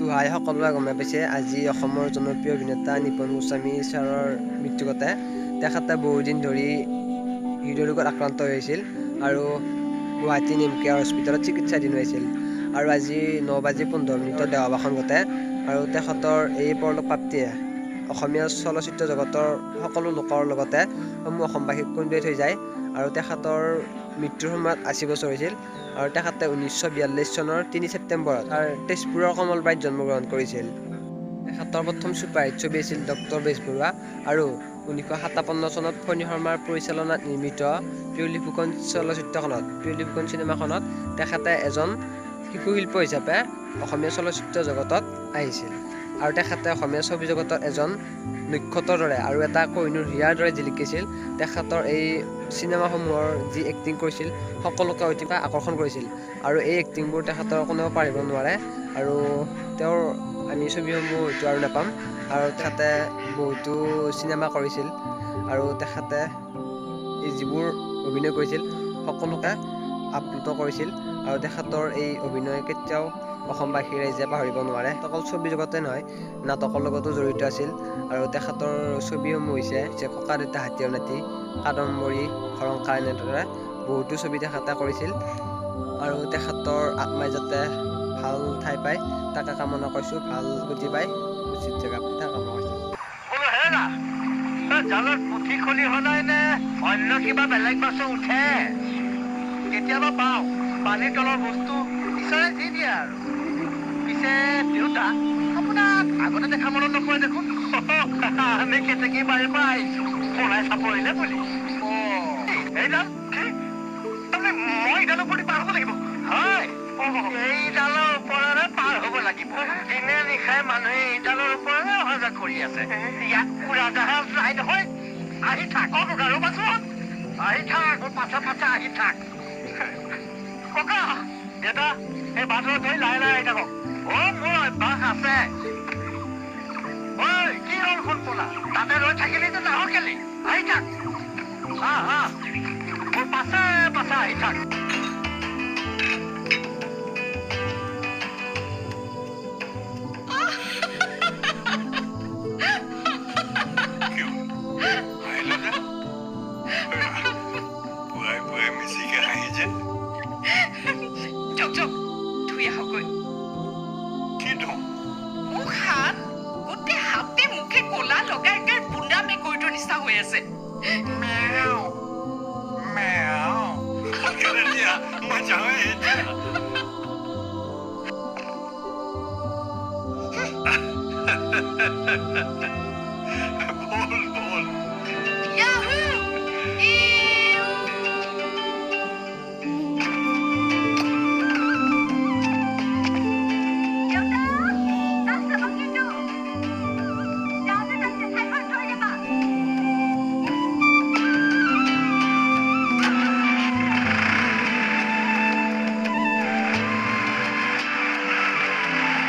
হাই সকলোৱে গমে পাইছে আজি অসমৰ জনপ্ৰিয় অভিনেতা নিপন গোস্বামী ছাৰৰ মৃত্যু ঘটে। তেখেতে বহুদিন ধৰি হৃদৰোগত আক্ৰান্ত হৈছিল আৰু গুৱাহাটী নিমকেয়াৰ হস্পিটেলত চিকিৎসাধীন হৈছিল আৰু আজি 9:15 দেহাৱসান ঘটে আৰু তেখেতৰ এই পৰলোকপ্ৰাপ্তিয়ে অসমীয়া চলচ্চিত্ৰ জগতৰ সকলো লোকৰ লগতে সমূহ অসমবাসীক কন্দুৱাই থৈ যায় আৰু তেখেতৰ মৃত্যুৰ সময়ত 80 বছৰ হৈছিল আৰু তেখেতে 1942 চনৰ 3 ছেপ্টেম্বৰত তেজপুৰৰ কমলবাৰীত জন্মগ্ৰহণ কৰিছিল। তেখেতৰ প্ৰথম ছুপাৰহিট ছবি আছিল ডক্টৰ বেজবৰুৱা আৰু 1957 চনত ফণী শৰ্মাৰ পৰিচালনাত নিৰ্মিত পিয়লি ফুকন চলচ্চিত্ৰখনত পিয়লি ফুকন চিনেমাখনত তেখেতে এজন শিশু শিল্পী হিচাপে অসমীয়া চলচ্চিত্ৰ জগতত আহিছিল আৰু তেখেতে অসমীয়া ছবি জগতৰ এজন নক্ষত্ৰৰ দৰে আৰু এটা কোহিনুৰ হিয়াৰ দৰে জিলিকিছিল। তেখেতৰ এই চিনেমাসমূহৰ যি এক্টিং কৰিছিল সকলোকে অতিকৈ আকৰ্ষণ কৰিছিল আৰু এই এক্টিংবোৰ তেখেতৰ কোনেও পাৰিব নোৱাৰে আৰু তেওঁৰ আমি ছবিসমূহ হয়তো আৰু নাপাম আৰু তেখেতে বহুতো চিনেমা কৰিছিল আৰু তেখেতে যিবোৰ অভিনয় কৰিছিল সকলোকে আপ্লুত কৰিছিল আৰু তেখেতৰ এই অভিনয় কেতিয়াও অসমবাসী ৰাইজে পাহৰিব নোৱাৰে। অকল ছবি জগতে নহয় নাটকৰ লগতো জড়িত আছিল আৰু তেখেতৰ ছবিসমূহ হৈছে যে ককা দেউতা হাতী আৰু নাতি, কাদম্বৰী, খৰংকাৰ এনেদৰে বহুতো ছবি তেখেতে কৰিছিল আৰু তেখেতৰ আত্মাই যাতে ভাল ঠাই পায় তাকে কামনা কৰিছোঁ, ভাল গতি পায় উচিত জেগা পায় তাকে কামনা কৰিছোঁ। জালত পুঠি খলি সদায় নে অন্য কিবা বেলেগ মাছো উঠে? কেতিয়াবা পাওঁ পানীৰ তলৰ বস্তু ঈশ্বৰে দি দিয়ে আৰু। পিছে দেউতা আপোনাক আগতে দেখা মনত নপৰে দেখোন। আমি কেতেকী বাৰীৰ পৰা আহিছো পলাই চাপৰিলে বুলি। এইডাল কি মই এইডালৰ ওপৰত পাৰ হ'ব লাগিব? হয়, এইডালৰ ওপৰেৰে পাৰ হ'ব লাগিব। দিনে নিশাই মানুহে এইডালৰ ওপৰেৰে অহা যোৱা কৰি আছে। ইয়াত উৰাজাহাজ নাই নহয়। আহি থাক ককা, ৰ'বাচোন আহি থাক পাছে পাছে আহি থাক ককা। দেউতা এই বাটত ধৰি লাহে লাহে আহি থাকক। মোৰ অভ্যাস আছে। ঐ কি হ'ল শুন পোলা তাতে ৰৈ থাকিলি যে নাহ কেলি? আহি থাক মোৰ পাছে পাছে আহি থাক।